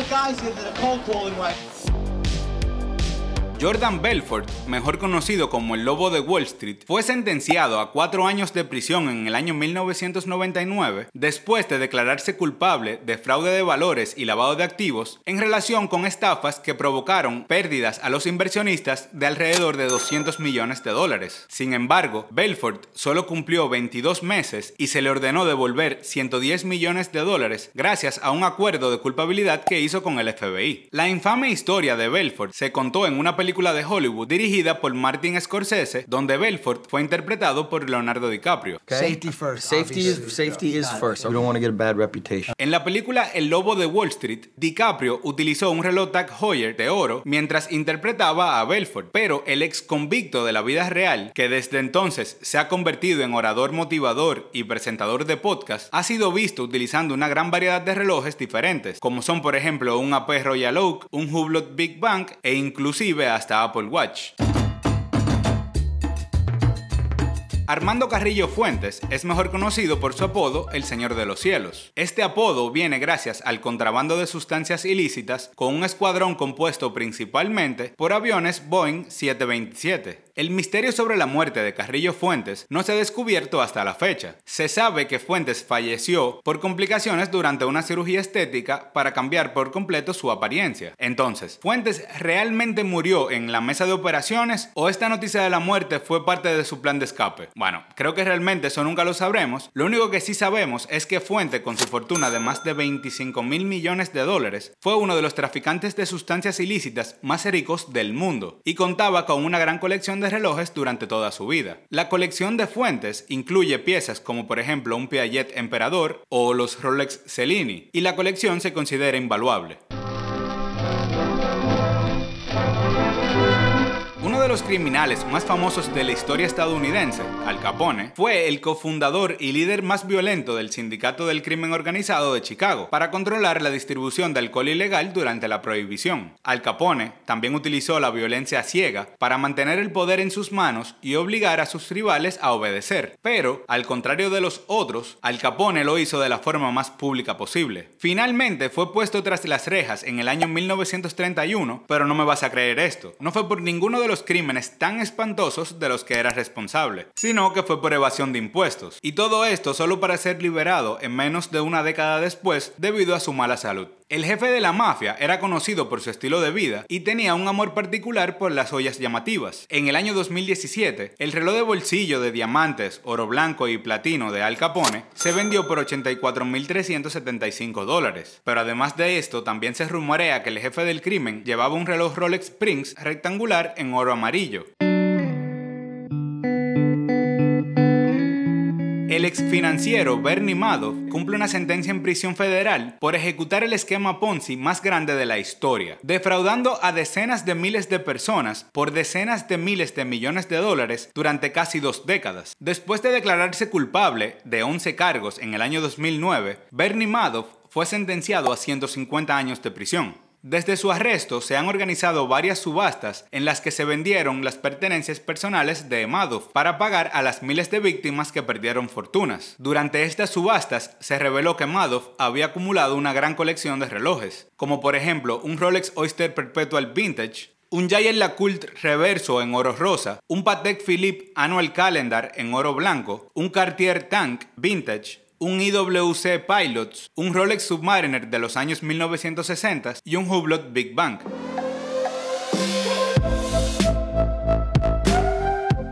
guys into the cold calling right. Jordan Belfort, mejor conocido como el Lobo de Wall Street, fue sentenciado a 4 años de prisión en el año 1999 después de declararse culpable de fraude de valores y lavado de activos en relación con estafas que provocaron pérdidas a los inversionistas de alrededor de $200 millones. Sin embargo, Belfort solo cumplió 22 meses y se le ordenó devolver $110 millones gracias a un acuerdo de culpabilidad que hizo con el FBI. La infame historia de Belfort se contó en una película de Hollywood dirigida por Martin Scorsese, donde Belfort fue interpretado por Leonardo DiCaprio. Okay. Safety first. Safety is first. We don't want to get a bad reputation. En la película El Lobo de Wall Street, DiCaprio utilizó un reloj Tag Heuer de oro mientras interpretaba a Belfort, pero el ex convicto de la vida real, que desde entonces se ha convertido en orador motivador y presentador de podcast, ha sido visto utilizando una gran variedad de relojes diferentes, como son por ejemplo un AP Royal Oak, un Hublot Big Bang e inclusive hasta Apple Watch. Armando Carrillo Fuentes es mejor conocido por su apodo El Señor de los Cielos. Este apodo viene gracias al contrabando de sustancias ilícitas con un escuadrón compuesto principalmente por aviones Boeing 727. El misterio sobre la muerte de Carrillo Fuentes no se ha descubierto hasta la fecha. Se sabe que Fuentes falleció por complicaciones durante una cirugía estética para cambiar por completo su apariencia. Entonces, ¿Fuentes realmente murió en la mesa de operaciones o esta noticia de la muerte fue parte de su plan de escape? Bueno, creo que realmente eso nunca lo sabremos. Lo único que sí sabemos es que Fuentes, con su fortuna de más de $25 mil millones, fue uno de los traficantes de sustancias ilícitas más ricos del mundo y contaba con una gran colección de relojes durante toda su vida. La colección de Fuentes incluye piezas como por ejemplo un Piaget Emperador o los Rolex Cellini, y la colección se considera invaluable. Uno de los criminales más famosos de la historia estadounidense, Al Capone, fue el cofundador y líder más violento del Sindicato del Crimen Organizado de Chicago para controlar la distribución de alcohol ilegal durante la Prohibición. Al Capone también utilizó la violencia ciega para mantener el poder en sus manos y obligar a sus rivales a obedecer. Pero, al contrario de los otros, Al Capone lo hizo de la forma más pública posible. Finalmente fue puesto tras las rejas en el año 1931, pero no me vas a creer esto. No fue por ninguno de los crímenes tan espantosos de los que era responsable, sino que fue por evasión de impuestos. Y todo esto solo para ser liberado en menos de una década después debido a su mala salud. El jefe de la mafia era conocido por su estilo de vida y tenía un amor particular por las joyas llamativas. En el año 2017, el reloj de bolsillo de diamantes, oro blanco y platino de Al Capone se vendió por $84.375. Pero además de esto, también se rumorea que el jefe del crimen llevaba un reloj Rolex Prince rectangular en oro amarillo. El exfinanciero Bernie Madoff cumple una sentencia en prisión federal por ejecutar el esquema Ponzi más grande de la historia, defraudando a decenas de miles de personas por decenas de miles de millones de dólares durante casi 2 décadas. Después de declararse culpable de 11 cargos en el año 2009, Bernie Madoff fue sentenciado a 150 años de prisión. Desde su arresto se han organizado varias subastas en las que se vendieron las pertenencias personales de Madoff para pagar a las miles de víctimas que perdieron fortunas. Durante estas subastas se reveló que Madoff había acumulado una gran colección de relojes, como por ejemplo un Rolex Oyster Perpetual Vintage, un Jaeger LeCoultre reverso en oro rosa, un Patek Philippe Annual Calendar en oro blanco, un Cartier Tank Vintage, un IWC Pilots, un Rolex Submariner de los años 1960 y un Hublot Big Bang.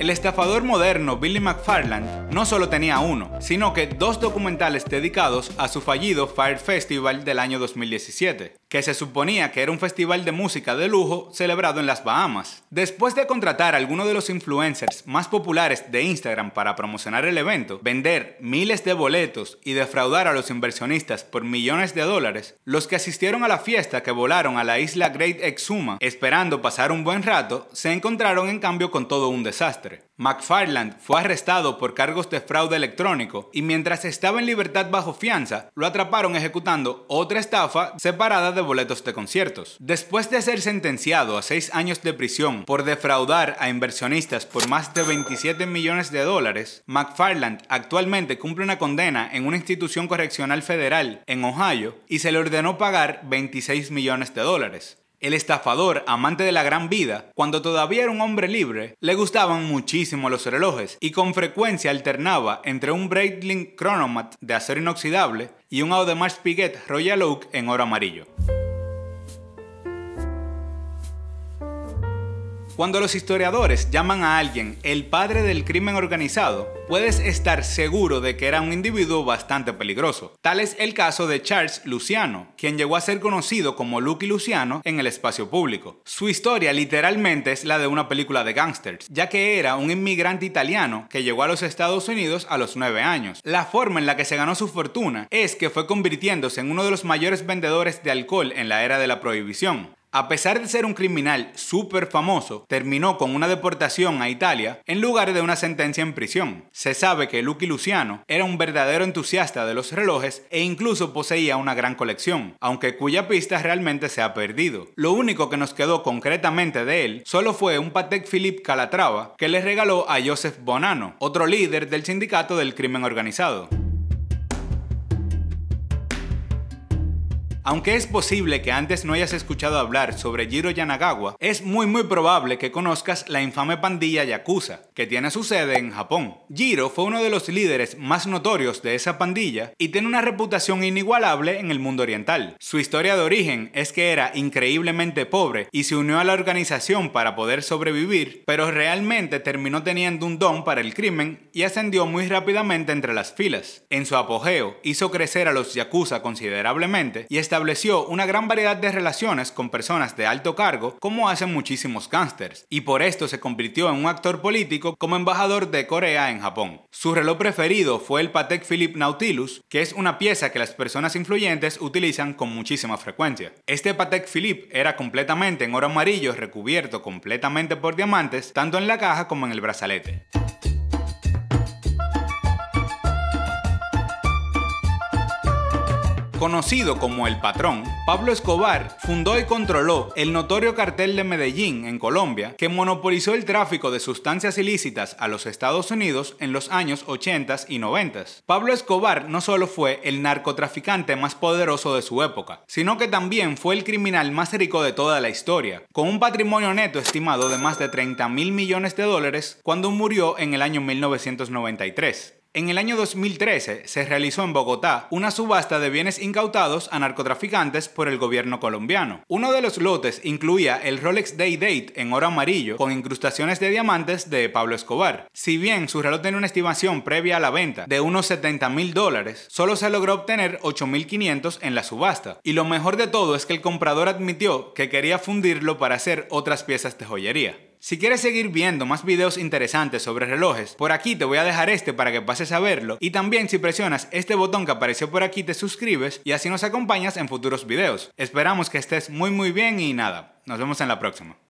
El estafador moderno Billy McFarland no solo tenía uno, sino que 2 documentales dedicados a su fallido Fire Festival del año 2017, que se suponía que era un festival de música de lujo celebrado en las Bahamas. Después de contratar a algunos de los influencers más populares de Instagram para promocionar el evento, vender miles de boletos y defraudar a los inversionistas por millones de dólares, los que asistieron a la fiesta que volaron a la isla Great Exuma esperando pasar un buen rato, se encontraron en cambio con todo un desastre. McFarland fue arrestado por cargos de fraude electrónico y mientras estaba en libertad bajo fianza, lo atraparon ejecutando otra estafa separada de boletos de conciertos. Después de ser sentenciado a 6 años de prisión por defraudar a inversionistas por más de 27 millones de dólares, McFarland actualmente cumple una condena en una institución correccional federal en Ohio y se le ordenó pagar 26 millones de dólares. El estafador, amante de la gran vida, cuando todavía era un hombre libre, le gustaban muchísimo los relojes y con frecuencia alternaba entre un Breitling Chronomat de acero inoxidable y un Audemars Piguet Royal Oak en oro amarillo. Cuando los historiadores llaman a alguien el padre del crimen organizado, puedes estar seguro de que era un individuo bastante peligroso. Tal es el caso de Charles Luciano, quien llegó a ser conocido como Lucky Luciano en el espacio público. Su historia literalmente es la de una película de gángsters, ya que era un inmigrante italiano que llegó a los Estados Unidos a los 9 años. La forma en la que se ganó su fortuna es que fue convirtiéndose en uno de los mayores vendedores de alcohol en la era de la prohibición. A pesar de ser un criminal súper famoso, terminó con una deportación a Italia en lugar de una sentencia en prisión. Se sabe que Lucky Luciano era un verdadero entusiasta de los relojes e incluso poseía una gran colección, aunque cuya pista realmente se ha perdido. Lo único que nos quedó concretamente de él solo fue un Patek Philippe Calatrava que le regaló a Joseph Bonanno, otro líder del sindicato del crimen organizado. Aunque es posible que antes no hayas escuchado hablar sobre Jiro Yanagawa, es muy probable que conozcas la infame pandilla Yakuza, que tiene su sede en Japón. Jiro fue uno de los líderes más notorios de esa pandilla y tiene una reputación inigualable en el mundo oriental. Su historia de origen es que era increíblemente pobre y se unió a la organización para poder sobrevivir, pero realmente terminó teniendo un don para el crimen y ascendió muy rápidamente entre las filas. En su apogeo, hizo crecer a los Yakuza considerablemente y estableció una gran variedad de relaciones con personas de alto cargo, como hacen muchísimos gángsters, y por esto se convirtió en un actor político como embajador de Corea en Japón. Su reloj preferido fue el Patek Philippe Nautilus, que es una pieza que las personas influyentes utilizan con muchísima frecuencia. Este Patek Philippe era completamente en oro amarillo, recubierto completamente por diamantes, tanto en la caja como en el brazalete. Conocido como El Patrón, Pablo Escobar fundó y controló el notorio cartel de Medellín en Colombia, que monopolizó el tráfico de sustancias ilícitas a los Estados Unidos en los años 80 y 90. Pablo Escobar no solo fue el narcotraficante más poderoso de su época, sino que también fue el criminal más rico de toda la historia, con un patrimonio neto estimado de más de 30.000 millones de dólares cuando murió en el año 1993. En el año 2013 se realizó en Bogotá una subasta de bienes incautados a narcotraficantes por el gobierno colombiano. Uno de los lotes incluía el Rolex Day-Date en oro amarillo con incrustaciones de diamantes de Pablo Escobar. Si bien su reloj tenía una estimación previa a la venta de unos $70.000, solo se logró obtener 8.500 en la subasta. Y lo mejor de todo es que el comprador admitió que quería fundirlo para hacer otras piezas de joyería. Si quieres seguir viendo más videos interesantes sobre relojes, por aquí te voy a dejar este para que pases a verlo, y también si presionas este botón que apareció por aquí te suscribes y así nos acompañas en futuros videos. Esperamos que estés muy bien y nada, nos vemos en la próxima.